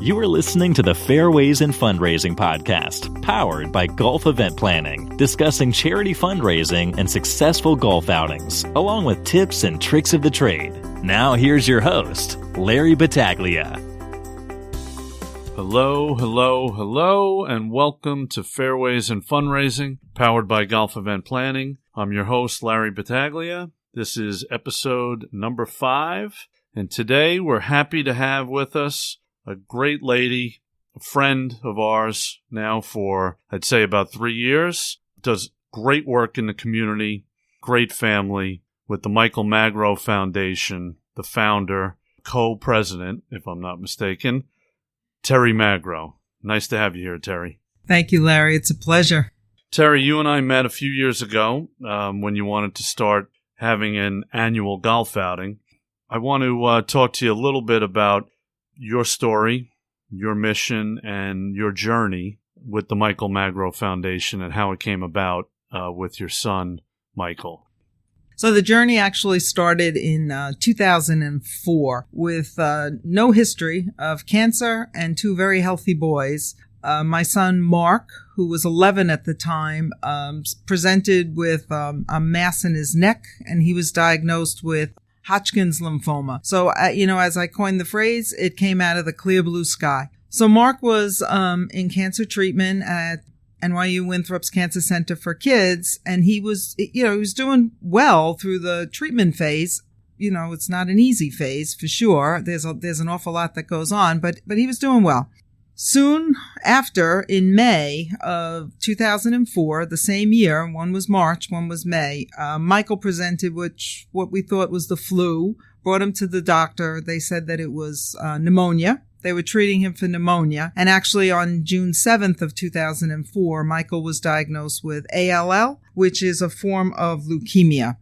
You are listening to the Fairways and Fundraising podcast, powered by Golf Event Planning, discussing charity fundraising and successful golf outings, along with tips and tricks of the trade. Now here's your host, Larry Battaglia. Hello, and welcome to Fairways and Fundraising, powered by Golf Event Planning. I'm your host, Larry Battaglia. This is episode number 5, and today we're happy to have with us a great lady, a friend of ours now for, I'd say, about 3 years. Does great work in the community, great family with the Magro Foundation, the founder, co-president, if I'm not mistaken, Terrie Magro. Nice to have you here, Terrie. Thank you, Larry. It's a pleasure. Terrie, you and I met a few years ago when you wanted to start having an annual golf outing. I want to talk to you a little bit about your story, your mission, and your journey with the Magro Foundation and how it came about with your son, Michael. So the journey actually started in 2004 with no history of cancer and 2 very healthy boys. My son, Mark, who was 11 at the time, presented with a mass in his neck, and he was diagnosed with Hodgkin's lymphoma. So, as I coined the phrase, it came out of the clear blue sky. So Mark was in cancer treatment at NYU Winthrop's Cancer Center for Kids, and he was doing well through the treatment phase. It's not an easy phase for sure. There's an awful lot that goes on, but he was doing well. Soon after, in May of 2004, the same year, one was March, one was May, Michael presented what we thought was the flu, brought him to the doctor. They said that it was pneumonia. They were treating him for pneumonia. And actually on June 7th of 2004, Michael was diagnosed with ALL, which is a form of leukemia.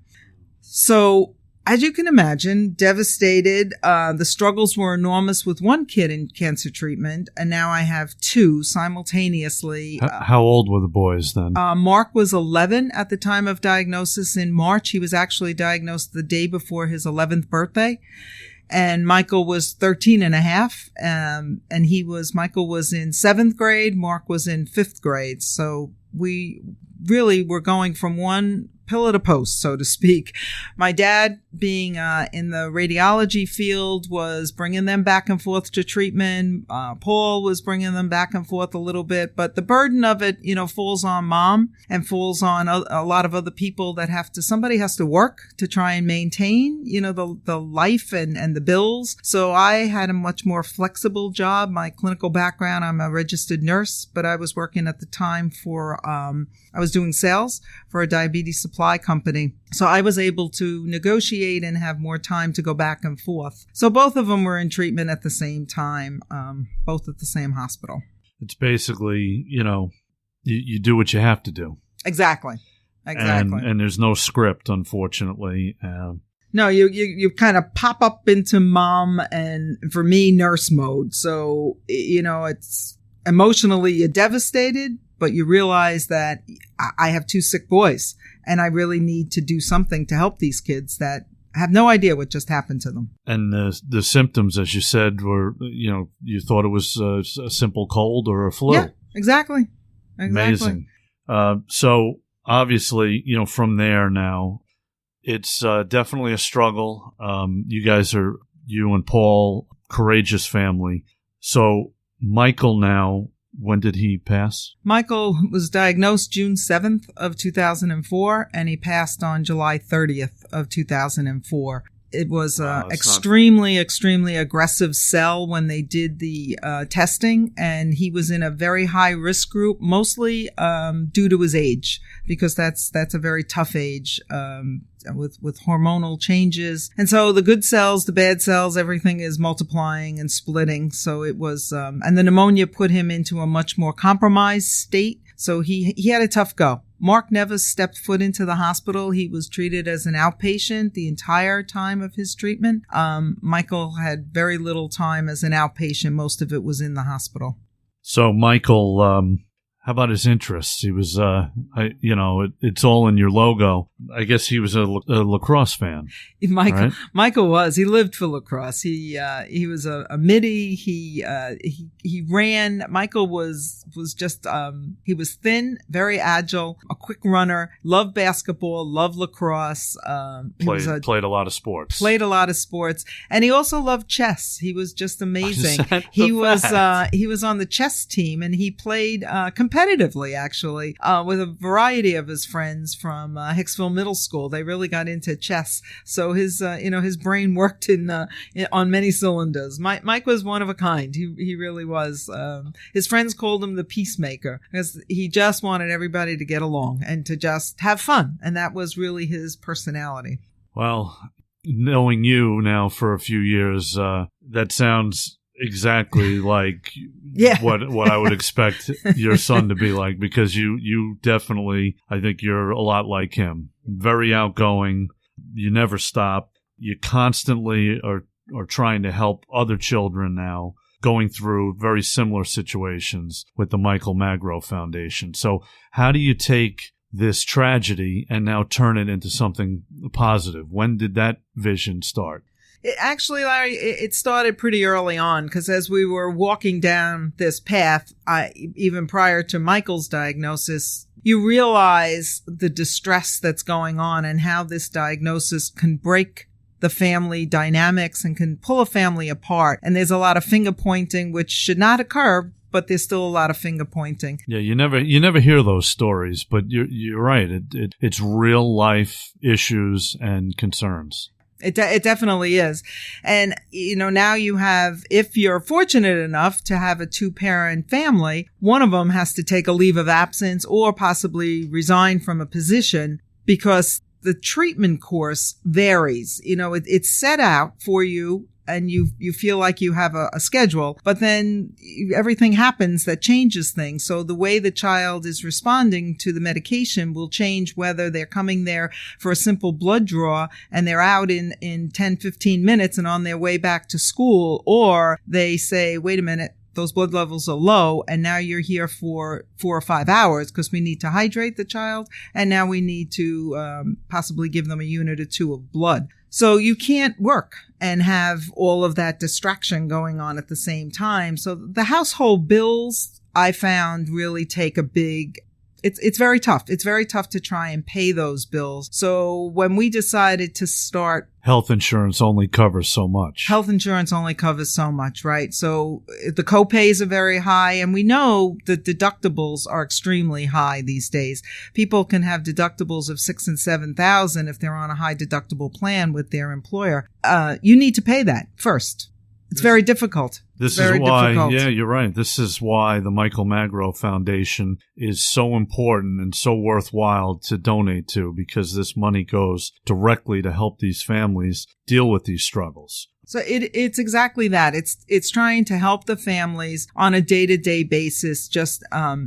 So, as you can imagine, devastated. The struggles were enormous with one kid in cancer treatment, and now I have 2 simultaneously. How old were the boys then? Mark was 11 at the time of diagnosis in March. He was actually diagnosed the day before his 11th birthday. And Michael was 13 and a half, and Michael was in 7th grade, Mark was in 5th grade. So we really were going from one pillar to post, so to speak. My dad, being in the radiology field, was bringing them back and forth to treatment. Paul was bringing them back and forth a little bit, but the burden of it, falls on mom and falls on a lot of other people somebody has to work to try and maintain, the life and the bills. So I had a much more flexible job. My clinical background, I'm a registered nurse, but I was working at the time I was doing sales for a diabetes supply company. So I was able to negotiate and have more time to go back and forth. So both of them were in treatment at the same time, both at the same hospital. It's basically, you do what you have to do. Exactly. And there's no script, unfortunately. No, you kind of pop up into mom and, for me, nurse mode. So, it's emotionally you're devastated, but you realize that I have 2 sick boys and I really need to do something to help these kids that have no idea what just happened to them. And the symptoms, as you said, were, you thought it was a simple cold or a flu. Yeah, exactly. Amazing. So obviously, from there now, it's definitely a struggle. You and Paul, courageous family. So Michael now, when did he pass? Michael was diagnosed June 7th of 2004, and he passed on July 30th of 2004. It was extremely aggressive cell when they did the testing, and he was in a very high risk group, mostly due to his age, because that's a very tough age with hormonal changes. And so the good cells, the bad cells, everything is multiplying and splitting. So it was, and the pneumonia put him into a much more compromised state. So he had a tough go. Mark never stepped foot into the hospital. He was treated as an outpatient the entire time of his treatment. Michael had very little time as an outpatient. Most of it was in the hospital. So Michael, How about his interests? He was, it's all in your logo. I guess he was a lacrosse fan. Michael, right? Michael was. He lived for lacrosse. He was a midi. He ran. Michael was just he was thin, very agile, a quick runner. Loved basketball. Loved lacrosse. Played a lot of sports. Played a lot of sports, and he also loved chess. He was just amazing. He was on the chess team, and he played competitively, actually, with a variety of his friends from Hicksville Middle School. They really got into chess, so his brain worked on many cylinders. Mike was one of a kind. He really was. His friends called him the peacemaker because he just wanted everybody to get along and to just have fun, and that was really his personality. Well, knowing you now for a few years, that sounds exactly like what I would expect your son to be like, because you definitely, I think you're a lot like him. Very outgoing. You never stop. You constantly are trying to help other children now going through very similar situations with the Michael Magro Foundation. So how do you take this tragedy and now turn it into something positive? When did that vision start? Actually, Larry, it started pretty early on, because as we were walking down this path, even prior to Michael's diagnosis, you realize the distress that's going on and how this diagnosis can break the family dynamics and can pull a family apart. And there's a lot of finger pointing, which should not occur, but there's still a lot of finger pointing. Yeah, you never hear those stories, but you're right. It's real life issues and concerns. It definitely is. And, now you have, if you're fortunate enough to have a 2-parent family, one of them has to take a leave of absence or possibly resign from a position, because the treatment course varies. It's set out for you, and you feel like you have a schedule, but then everything happens that changes things. So the way the child is responding to the medication will change, whether they're coming there for a simple blood draw and they're out in 10, 15 minutes and on their way back to school, or they say, wait a minute, those blood levels are low, and now you're here for 4 or 5 hours because we need to hydrate the child, and now we need to possibly give them a unit or 2 of blood. So you can't work and have all of that distraction going on at the same time. So the household bills, I found, really take a big... It's very tough. It's very tough to try and pay those bills. So when we decided to start... Health insurance only covers so much. Health insurance only covers so much, right? So the copays are very high, and we know the deductibles are extremely high these days. People can have deductibles of $6,000 and $7,000 if they're on a high deductible plan with their employer. You need to pay that first. It's very difficult. This is why, yeah, you're right. This is why the Michael Magro Foundation is so important and so worthwhile to donate to, because this money goes directly to help these families deal with these struggles. So it's exactly that. It's trying to help the families on a day-to-day basis, just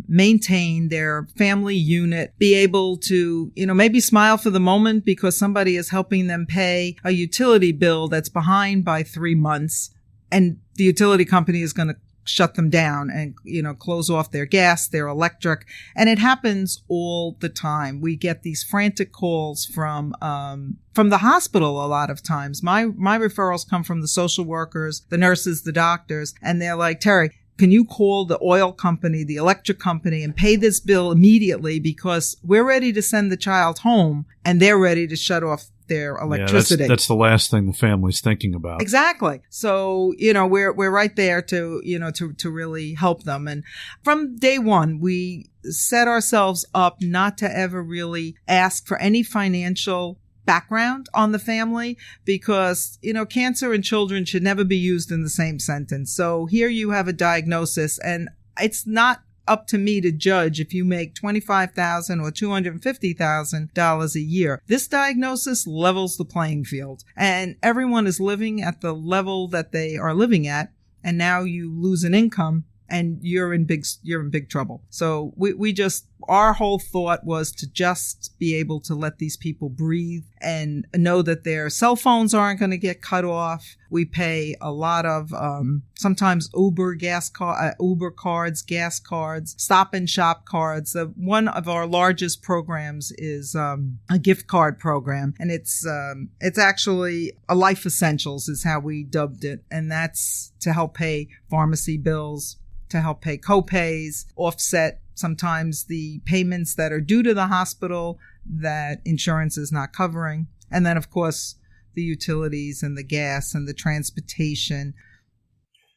maintain their family unit, be able to, maybe smile for the moment because somebody is helping them pay a utility bill that's behind by 3 months. And the utility company is going to shut them down and, close off their gas, their electric. And it happens all the time. We get these frantic calls from the hospital a lot of times. My referrals come from the social workers, the nurses, the doctors, and they're like, Terrie, can you call the oil company, the electric company, and pay this bill immediately, because we're ready to send the child home and they're ready to shut off their electricity. Yeah, that's the last thing the family's thinking about. Exactly. So, we're right there to really help them. And from day one, we set ourselves up not to ever really ask for any financial background on the family, because, cancer in children should never be used in the same sentence. So here you have a diagnosis, and it's not up to me to judge if you make $25,000 or $250,000 a year. This diagnosis levels the playing field, and everyone is living at the level that they are living at. And now you lose an income, and you're in big trouble. So our whole thought was to just be able to let these people breathe and know that their cell phones aren't going to get cut off, We pay a lot of sometimes Uber cards, gas cards, Stop and Shop cards. One of our largest programs is a gift card program, and it's actually a Life Essentials is how we dubbed it, and that's to help pay pharmacy bills, to help pay co-pays, offset sometimes the payments that are due to the hospital that insurance is not covering. And then, of course, the utilities and the gas and the transportation.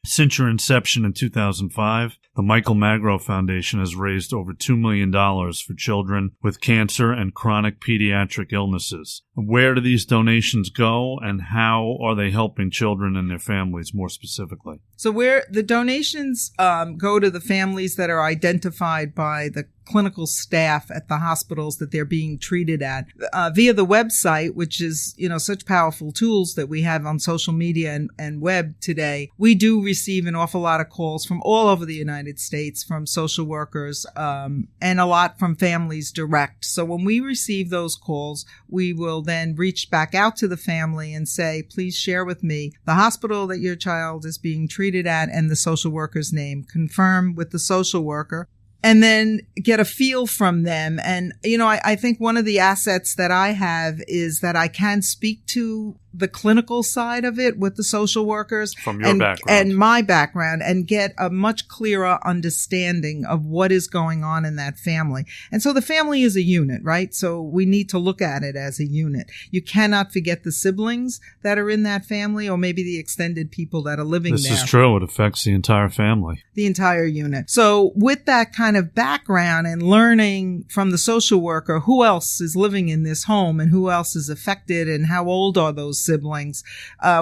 Since your inception in 2005, the Michael Magro Foundation has raised over $2 million for children with cancer and chronic pediatric illnesses. Where do these donations go, and how are they helping children and their families more specifically? So where the donations go to the families that are identified by the clinical staff at the hospitals that they're being treated at via the website, which is, such powerful tools that we have on social media and web today. We do receive an awful lot of calls from all over the United States from social workers and a lot from families direct. So when we receive those calls, we will then reach back out to the family and say, please share with me the hospital that your child is being treated at and the social worker's name. Confirm with the social worker, and then get a feel from them. And, I think one of the assets that I have is that I can speak to the clinical side of it with the social workers from your background and my background, and get a much clearer understanding of what is going on in that family. And so the family is a unit, right? So we need to look at it as a unit. You cannot forget the siblings that are in that family, or maybe the extended people that are living there. This is true. It affects the entire family. The entire unit. So with that kind of background and learning from the social worker who else is living in this home and who else is affected and how old are those siblings,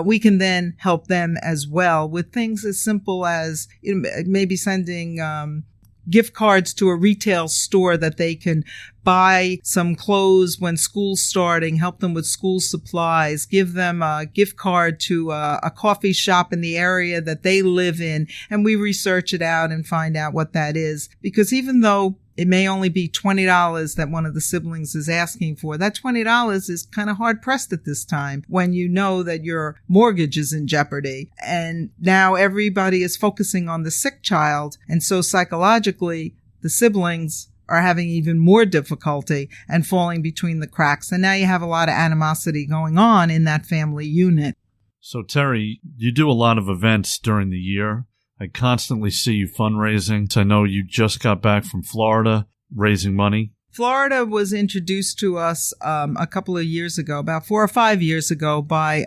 we can then help them as well with things as simple as maybe sending gift cards to a retail store that they can buy some clothes when school's starting, help them with school supplies, give them a gift card to a coffee shop in the area that they live in, and we research it out and find out what that is. Because even though it may only be $20 that one of the siblings is asking for, that $20 is kind of hard pressed at this time when you know that your mortgage is in jeopardy. And now everybody is focusing on the sick child. And so psychologically, the siblings are having even more difficulty and falling between the cracks. And now you have a lot of animosity going on in that family unit. So, Terrie, you do a lot of events during the year. I constantly see you fundraising. I know you just got back from Florida raising money. Florida was introduced to us a couple of years ago, about 4 or 5 years ago, by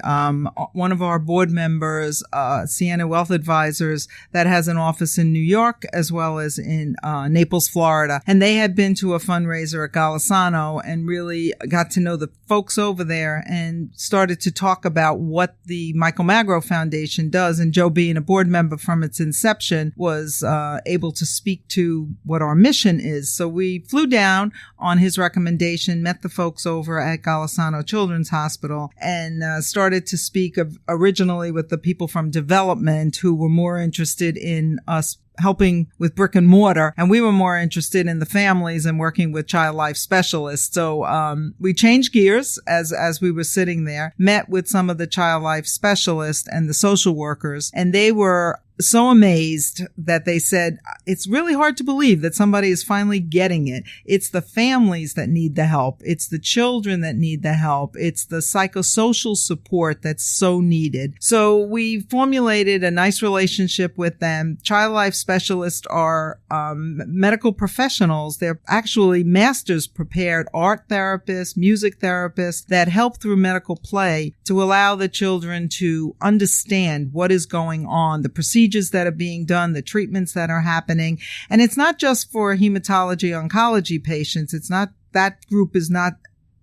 one of our board members, Sienna Wealth Advisors, that has an office in New York as well as in Naples, Florida. And they had been to a fundraiser at Golisano and really got to know the folks over there and started to talk about what the Michael Magro Foundation does. And Joe, being a board member from its inception, was able to speak to what our mission is. So we flew down on his recommendation, met the folks over at Golisano Children's Hospital, and started to speak originally with the people from development who were more interested in us helping with brick and mortar, and we were more interested in the families and working with child life specialists. So we changed gears as we were sitting there, met with some of the child life specialists and the social workers, and they were so amazed that they said, it's really hard to believe that somebody is finally getting it. It's the families that need the help. It's the children that need the help. It's the psychosocial support that's so needed. So we formulated a nice relationship with them. Child life specialists are medical professionals. They're actually master's prepared art therapists, music therapists that help through medical play to allow the children to understand what is going on, the procedures that are being done, the treatments that are happening. And it's not just for hematology oncology patients. It's not, that group is not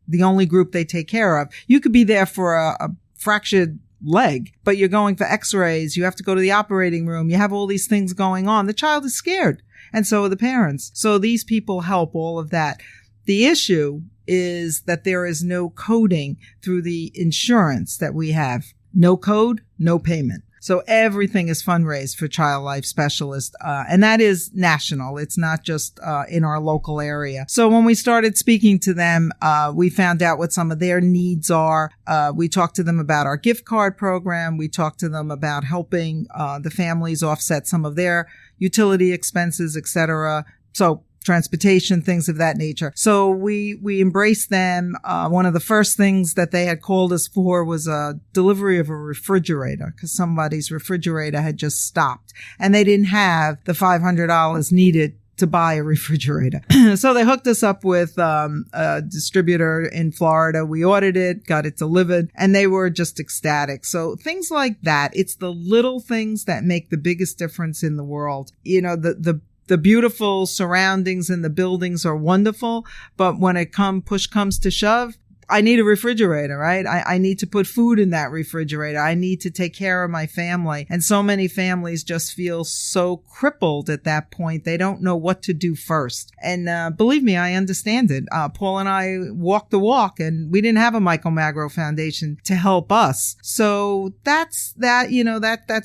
the only group they take care of. You could be there for a fractured leg, but you're going for x-rays. You have to go to the operating room. You have all these things going on. The child is scared, and so are the parents. So these people help all of that. The issue is that there is no coding through the insurance that we have. No code, no payment. So everything is fundraised for Child Life Specialist. And that is national. It's not just in our local area. So when we started speaking to them, we found out what some of their needs are. We talked to them about our gift card program. We talked to them about helping the families offset some of their utility expenses, etc. So transportation, things of that nature. So we embraced them. One of the first things that they had called us for was a delivery of a refrigerator, because somebody's refrigerator had just stopped and they didn't have the $500 needed to buy a refrigerator. So they hooked us up with a distributor in Florida. We ordered it, got it delivered, and they were just ecstatic. So things like that. It's the little things that make the biggest difference in the world. You know, the beautiful surroundings and the buildings are wonderful, but when push comes to shove, I need a refrigerator, right? I need to put food in that refrigerator. I need to take care of my family. And so many families just feel so crippled at that point. They don't know what to do first. And believe me, I understand it. Paul and I walked the walk, and we didn't have a Michael Magro Foundation to help us. So that's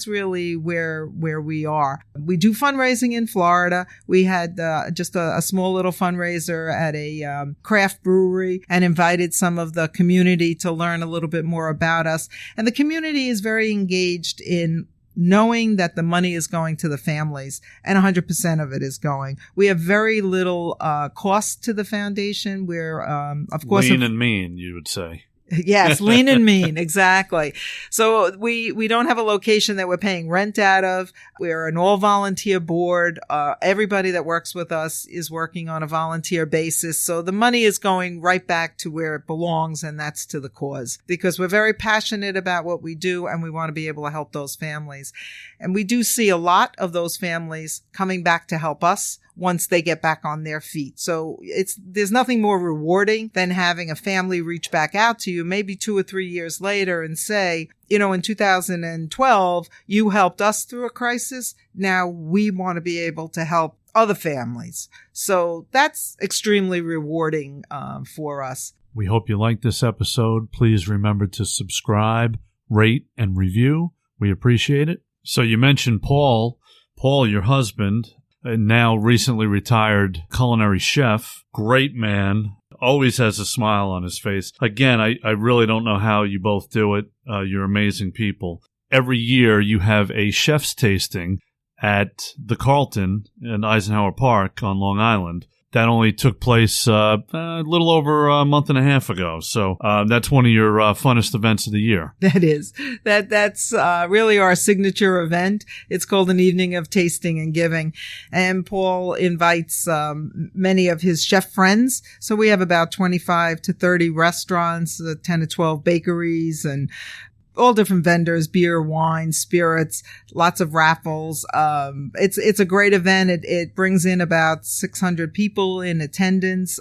really where we are. We do fundraising in Florida. We had just a small little fundraiser at a craft brewery and invited some of the community to learn a little bit more about us. And the community is very engaged in knowing that the money is going to the families, and 100% of it is going. We have very little cost to the foundation. We're, of course, lean and mean, you would say. Yes, lean and mean. Exactly. So we don't have a location that we're paying rent out of. We're an all volunteer board. Everybody that works with us is working on a volunteer basis. So the money is going right back to where it belongs, and that's to the cause, because we're very passionate about what we do and we want to be able to help those families. And we do see a lot of those families coming back to help us once they get back on their feet. So there's nothing more rewarding than having a family reach back out to you maybe 2 or 3 years later and say, you know, in 2012, you helped us through a crisis. Now we want to be able to help other families. So that's extremely rewarding for us. We hope you like this episode. Please remember to subscribe, rate, and review. We appreciate it. So you mentioned Paul, your husband, a now recently retired culinary chef, great man, always has a smile on his face. Again, I really don't know how you both do it. You're amazing people. Every year you have a chef's tasting at the Carlton in Eisenhower Park on Long Island. That only took place a little over a month and a half ago. So that's one of your funnest events of the year. That is. That's really our signature event. It's called an Evening of Tasting and Giving. And Paul invites many of his chef friends. So we have about 25 to 30 restaurants, 10 to 12 bakeries, and all different vendors, beer, wine, spirits, lots of raffles. It's a great event. It brings in about 600 people in attendance.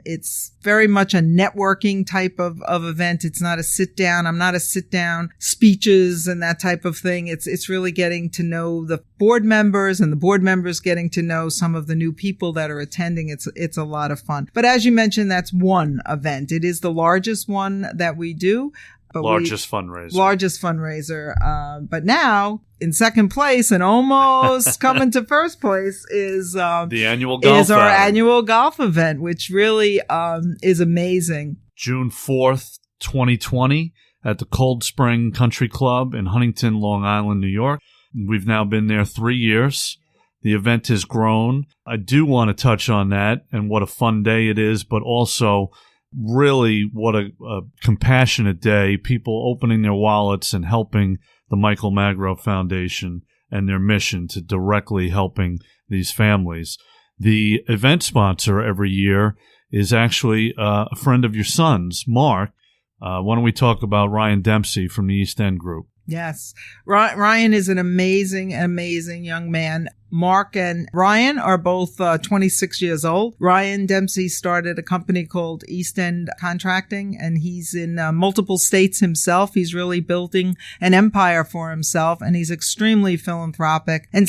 It's very much a networking type of event. It's not a sit down. I'm not a sit down speeches and that type of thing. It's really getting to know the board members, and the board members getting to know some of the new people that are attending. It's a lot of fun. But as you mentioned, that's one event. It is the largest one that we do. Largest fundraiser. But now in second place and almost coming to first place is the annual golf is our annual golf event, which really is amazing. June 4th, 2020 at the Cold Spring Country Club in Huntington, Long Island, New York. We've now been there 3 years. The event has grown. I do want to touch on that and what a fun day it is, but also really what a compassionate day, people opening their wallets and helping the Michael Magro Foundation and their mission to directly helping these families. The event sponsor every year is actually a friend of your son's, Mark. Why don't we talk about Ryan Dempsey from the East End Group? Yes. Ryan is an amazing young man. Mark and Ryan are both 26 years old. Ryan Dempsey started a company called East End Contracting, and he's in multiple states himself. He's really building an empire for himself, and he's extremely philanthropic. And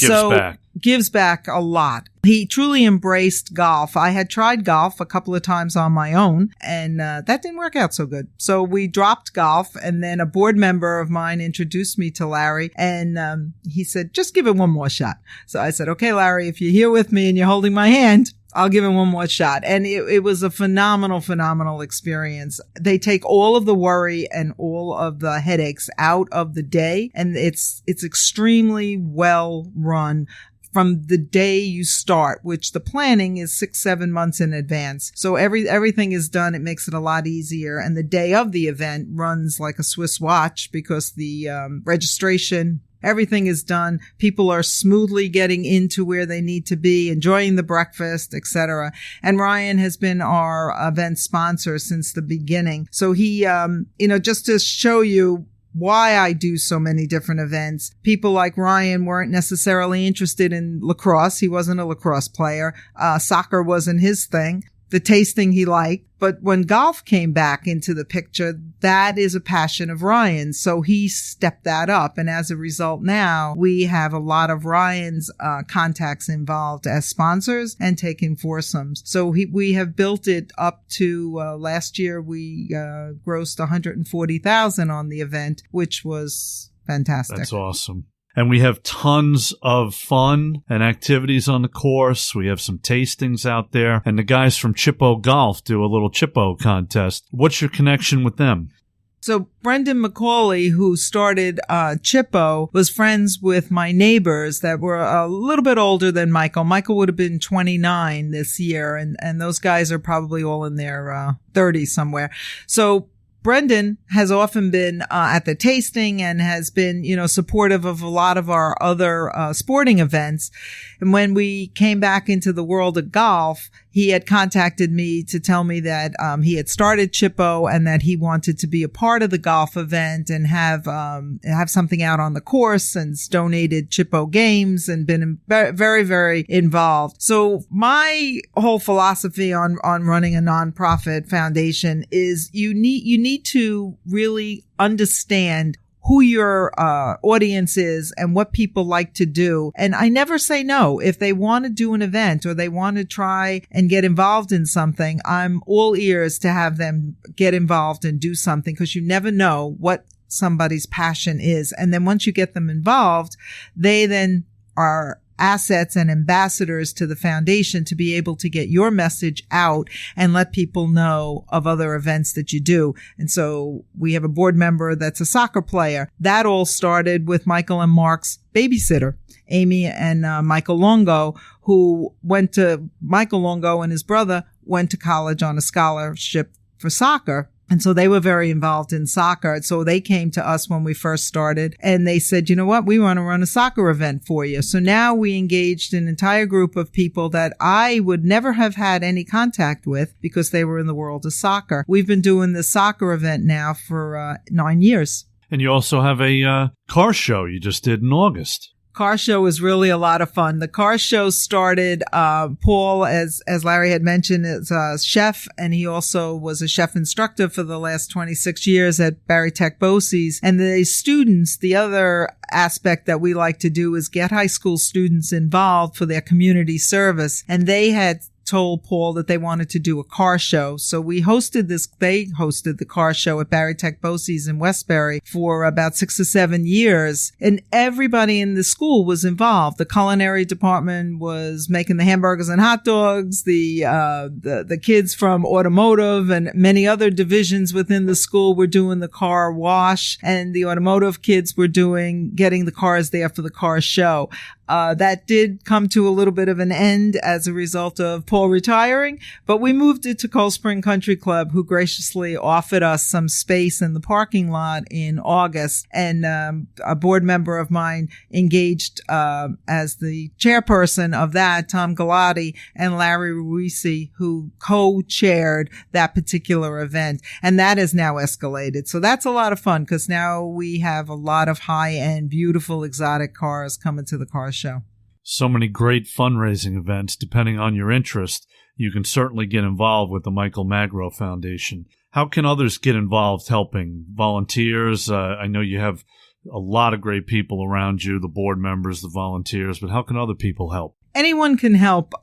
gives back a lot. He truly embraced golf. I had tried golf a couple of times on my own, and that didn't work out so good. So we dropped golf, and then a board member of mine introduced me to Larry, and he said, just give it one more shot. So I said, okay, Larry, if you're here with me and you're holding my hand, I'll give it one more shot. And it was a phenomenal experience. They take all of the worry and all of the headaches out of the day, and it's extremely well run from the day you start, which the planning is 6-7 months in advance. So everything is done. It makes it a lot easier. And the day of the event runs like a Swiss watch because the registration, everything is done. People are smoothly getting into where they need to be, enjoying the breakfast, etc. And Ryan has been our event sponsor since the beginning. So he, just to show you why I do so many different events. People like Ryan weren't necessarily interested in lacrosse. He wasn't a lacrosse player. Soccer wasn't his thing. The tasting he liked. But when golf came back into the picture, that is a passion of Ryan's. So he stepped that up. And as a result, now we have a lot of Ryan's contacts involved as sponsors and taking foursomes. So we have built it up to last year. We grossed $140,000 on the event, which was fantastic. That's awesome. And we have tons of fun and activities on the course. We have some tastings out there. And the guys from Chippo Golf do a little Chippo contest. What's your connection with them? So Brendan McCauley, who started Chippo, was friends with my neighbors that were a little bit older than Michael. Michael would have been 29 this year, and those guys are probably all in their 30s somewhere. So Brendan has often been at the tasting and has been, supportive of a lot of our other sporting events. And when we came back into the world of golf, he had contacted me to tell me that he had started Chippo and that he wanted to be a part of the golf event and have something out on the course, and donated Chippo games and been very, very involved. So my whole philosophy on running a nonprofit foundation is you need to really understand who your audience is and what people like to do. And I never say no. If they want to do an event or they want to try and get involved in something, I'm all ears to have them get involved and do something, because you never know what somebody's passion is. And then once you get them involved, they then are assets and ambassadors to the foundation to be able to get your message out and let people know of other events that you do. And so we have a board member that's a soccer player. That all started with Michael and Mark's babysitter, Amy and Michael Longo, Michael Longo and his brother went to college on a scholarship for soccer. And so they were very involved in soccer. So they came to us when we first started and they said, you know what, we want to run a soccer event for you. So now we engaged an entire group of people that I would never have had any contact with because they were in the world of soccer. We've been doing the soccer event now for 9 years. And you also have a car show you just did in August. Car show is really a lot of fun. The car show started, Paul, as Larry had mentioned, is a chef, and he also was a chef instructor for the last 26 years at Barry Tech BOCES. And the students, the other aspect that we like to do is get high school students involved for their community service. And they had told Paul that they wanted to do a car show. So they hosted the car show at Barry Tech BOCES in Westbury for about 6 or 7 years. And everybody in the school was involved. The culinary department was making the hamburgers and hot dogs. The kids from automotive and many other divisions within the school were doing the car wash, and the automotive kids were getting the cars there for the car show. That did come to a little bit of an end as a result of Paul retiring, but we moved it to Cold Spring Country Club, who graciously offered us some space in the parking lot in August. And a board member of mine engaged as the chairperson of that, Tom Galati, and Larry Ruisi, who co-chaired that particular event. And that has now escalated. So that's a lot of fun because now we have a lot of high-end, beautiful, exotic cars coming to the car show. So many great fundraising events. Depending on your interest, you can certainly get involved with the Michael Magro Foundation. How can others get involved helping? Volunteers? I know you have a lot of great people around you, the board members, the volunteers, but how can other people help? Anyone can help.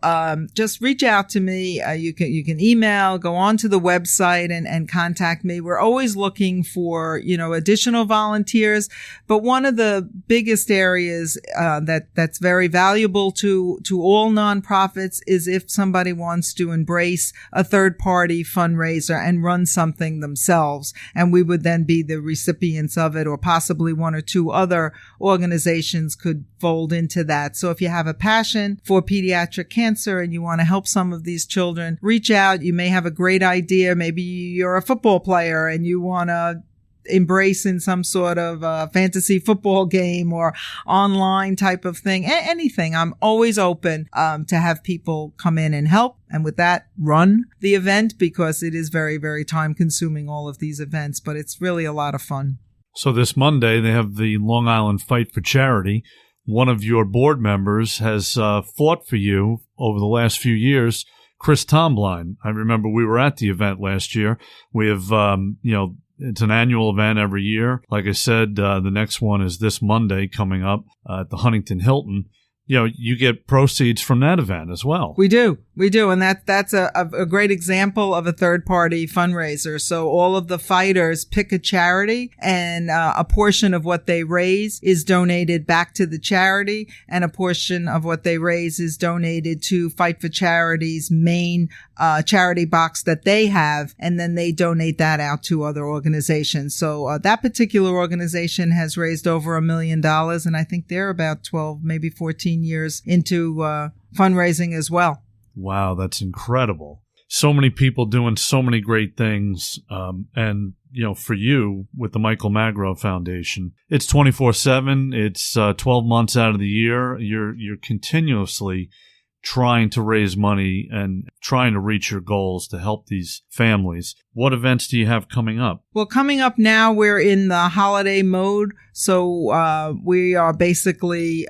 Just reach out to me. You can email, go onto the website and contact me. We're always looking for, additional volunteers. But one of the biggest areas, that's very valuable to all nonprofits is if somebody wants to embrace a third party fundraiser and run something themselves. And we would then be the recipients of it, or possibly one or two other organizations could fold into that. So if you have a passion for pediatric cancer and you want to help some of these children, reach out. You may have a great idea. Maybe you're a football player and you want to embrace in some sort of fantasy football game or online type of thing. Anything. I'm always open to have people come in and help. And with that, run the event, because it is very, very time consuming, all of these events, but it's really a lot of fun. So this Monday, they have the Long Island Fight for Charity. One of your board members has fought for you over the last few years, Chris Tombline. I remember we were at the event last year. We have, it's an annual event every year. Like I said, the next one is this Monday coming up at the Huntington Hilton. You get proceeds from that event as well. We do. And that's a great example of a third party fundraiser. So all of the fighters pick a charity, and a portion of what they raise is donated back to the charity, and a portion of what they raise is donated to Fight for Charity's main charity box that they have, and then they donate that out to other organizations. So that particular organization has raised over $1 million, and I think they're about 12, maybe 14 years into fundraising as well. Wow, that's incredible. So many people doing so many great things. And, for you with the Michael Magro Foundation, it's 24/7. It's 12 months out of the year. You're continuously trying to raise money and trying to reach your goals to help these families. What events do you have coming up? Well, coming up now, we're in the holiday mode. So we are basically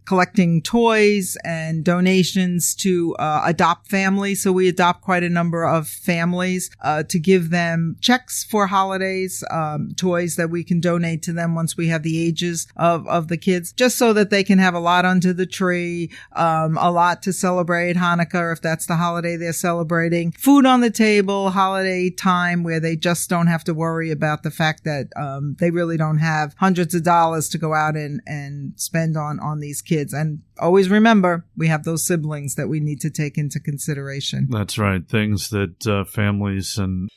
collecting toys and donations to adopt families. So we adopt quite a number of families to give them checks for holidays, toys that we can donate to them once we have the ages of the kids, just so that they can have a lot under the tree, a lot to celebrate Hanukkah, if that's the holiday they're celebrating, food on the table, holiday time where they just don't have to worry about the fact that they really don't have hundreds of dollars to go out and spend on these kids. And always remember, we have those siblings that we need to take into consideration. That's right. Things that families and,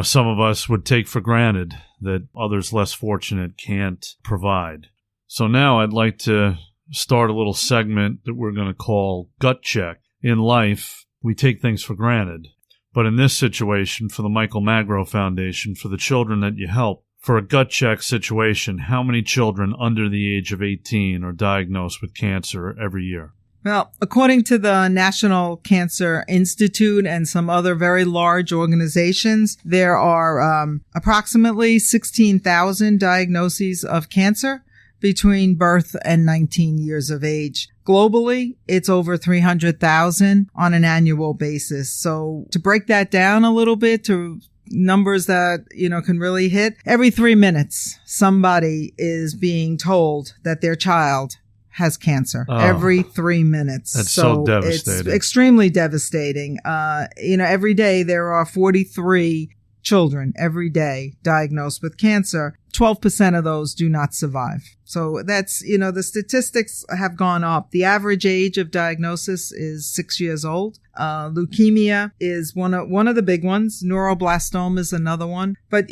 some of us would take for granted that others less fortunate can't provide. So now I'd like to start a little segment that we're going to call Gut Check. In life, we take things for granted. But in this situation, for the Michael Magro Foundation, for the children that you help, for a gut check situation, how many children under the age of 18 are diagnosed with cancer every year? Well, according to the National Cancer Institute and some other very large organizations, there are approximately 16,000 diagnoses of cancer between birth and 19 years of age. Globally, it's over 300,000 on an annual basis. So to break that down a little bit to numbers that, can really hit, every 3 minutes, somebody is being told that their child has cancer. Every 3 minutes. That's so devastating. It's extremely devastating. Every day there are 43 children every day diagnosed with cancer. 12% of those do not survive. So that's, the statistics have gone up. The average age of diagnosis is 6 years old. Leukemia is one of the big ones. Neuroblastoma is another one. But,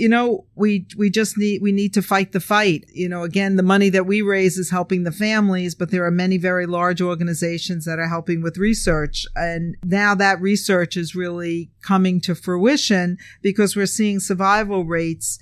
we need to fight the fight. Again, the money that we raise is helping the families, but there are many very large organizations that are helping with research. And now that research is really coming to fruition because we're seeing survival rates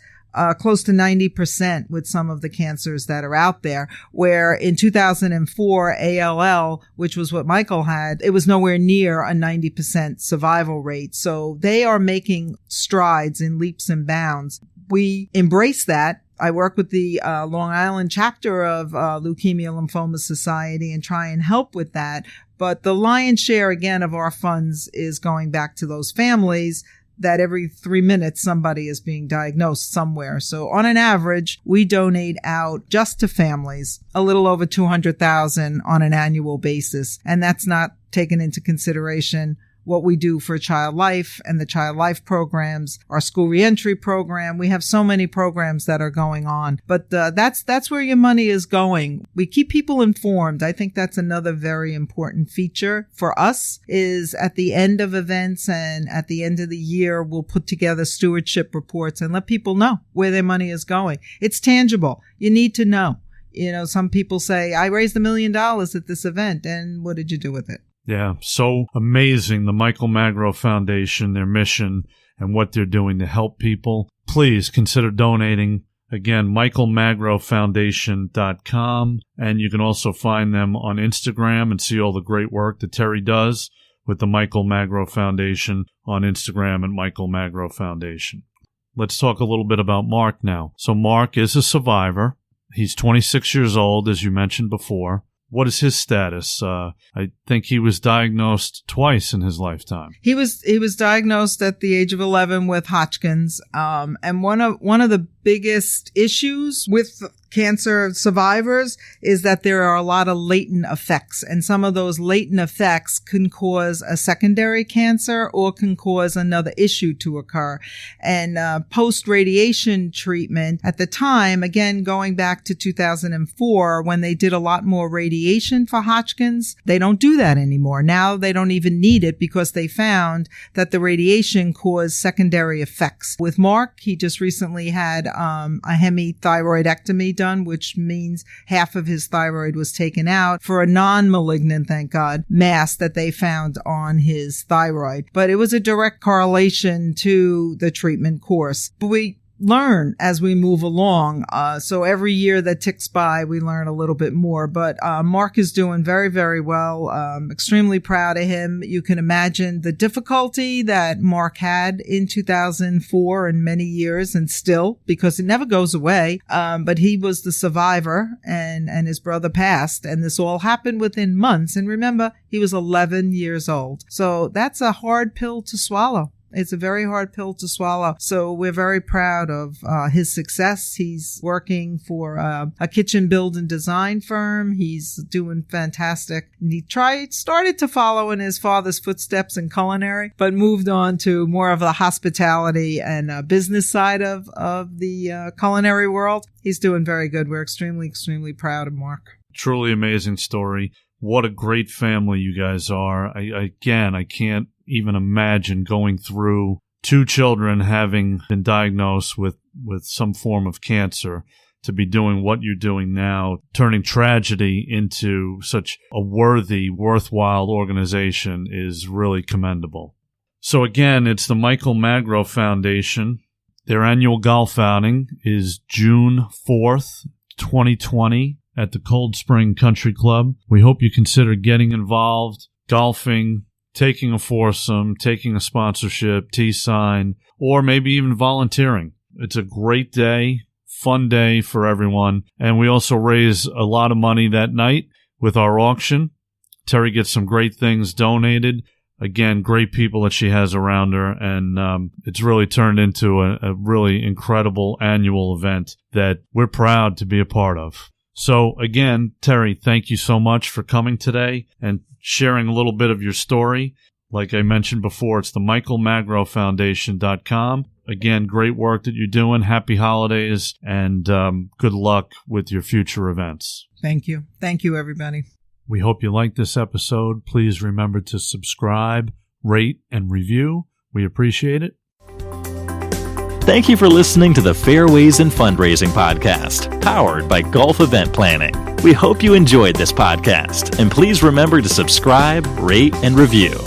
close to 90% with some of the cancers that are out there, where in 2004, ALL, which was what Michael had, it was nowhere near a 90% survival rate. So they are making strides in leaps and bounds. We embrace that. I work with the Long Island chapter of Leukemia Lymphoma Society and try and help with that. But the lion's share, again, of our funds is going back to those families that every 3 minutes somebody is being diagnosed somewhere. So on an average, we donate out just to families a little over $200,000 on an annual basis. And that's not taken into consideration what we do for Child Life and the Child Life programs, our school reentry program. We have so many programs that are going on, but that's where your money is going. We keep people informed. I think that's another very important feature for us is at the end of events and at the end of the year, we'll put together stewardship reports and let people know where their money is going. It's tangible. You need to know. You know, some people say, I raised $1 million at this event, and what did you do with it? Yeah, so amazing, the Michael Magro Foundation, their mission, and what they're doing to help people. Please consider donating. Again, michaelmagrofoundation.com, and you can also find them on Instagram and see all the great work that Terrie does with the Michael Magro Foundation on Instagram at Michael Magro Foundation. Let's talk a little bit about Mark now. So Mark is a survivor. He's 26 years old, as you mentioned before. What is his status? I think he was diagnosed twice in his lifetime. He was diagnosed at the age of 11 with Hodgkin's. And one of the biggest issues with cancer survivors is that there are a lot of latent effects, and some of those latent effects can cause a secondary cancer or can cause another issue to occur. And post-radiation treatment at the time, again, going back to 2004, when they did a lot more radiation for Hodgkin's, they don't do that anymore. Now they don't even need it because they found that the radiation caused secondary effects. With Mark, he just recently had a hemithyroidectomy done, which means half of his thyroid was taken out for a non-malignant, thank God, mass that they found on his thyroid. But it was a direct correlation to the treatment course. But we learn as we move along. So every year that ticks by, we learn a little bit more. But Mark is doing very, very well. Extremely proud of him. You can imagine the difficulty that Mark had in 2004 and many years, and still, because it never goes away. But he was the survivor, and his brother passed, and this all happened within months. And remember, he was 11 years old. So that's a hard pill to swallow. It's a very hard pill to swallow. So we're very proud of his success. He's working for a kitchen build and design firm. He's doing fantastic. And he started to follow in his father's footsteps in culinary, but moved on to more of the hospitality and business side of the culinary world. He's doing very good. We're extremely, extremely proud of Mark. Truly amazing story. What a great family you guys are. I can't even imagine going through two children having been diagnosed with some form of cancer, to be doing what you're doing now, turning tragedy into such a worthwhile organization is really commendable. So again, it's the Michael Magro Foundation. Their annual golf outing is June 4th, 2020 at the Cold Spring Country Club. We hope you consider getting involved, golfing, taking a foursome, taking a sponsorship, tee sign, or maybe even volunteering. It's a great day, fun day for everyone. And we also raise a lot of money that night with our auction. Terrie gets some great things donated. Again, great people that she has around her. And it's really turned into a really incredible annual event that we're proud to be a part of. So again, Terrie, thank you so much for coming today and sharing a little bit of your story. Like I mentioned before, it's the michaelmagrofoundation.com. Again, great work that you're doing. Happy holidays, and good luck with your future events. Thank you. Thank you, everybody. We hope you liked this episode. Please remember to subscribe, rate, and review. We appreciate it. Thank you for listening to the Fairways in Fundraising podcast, powered by Golf Event Planning. We hope you enjoyed this podcast, and please remember to subscribe, rate, and review.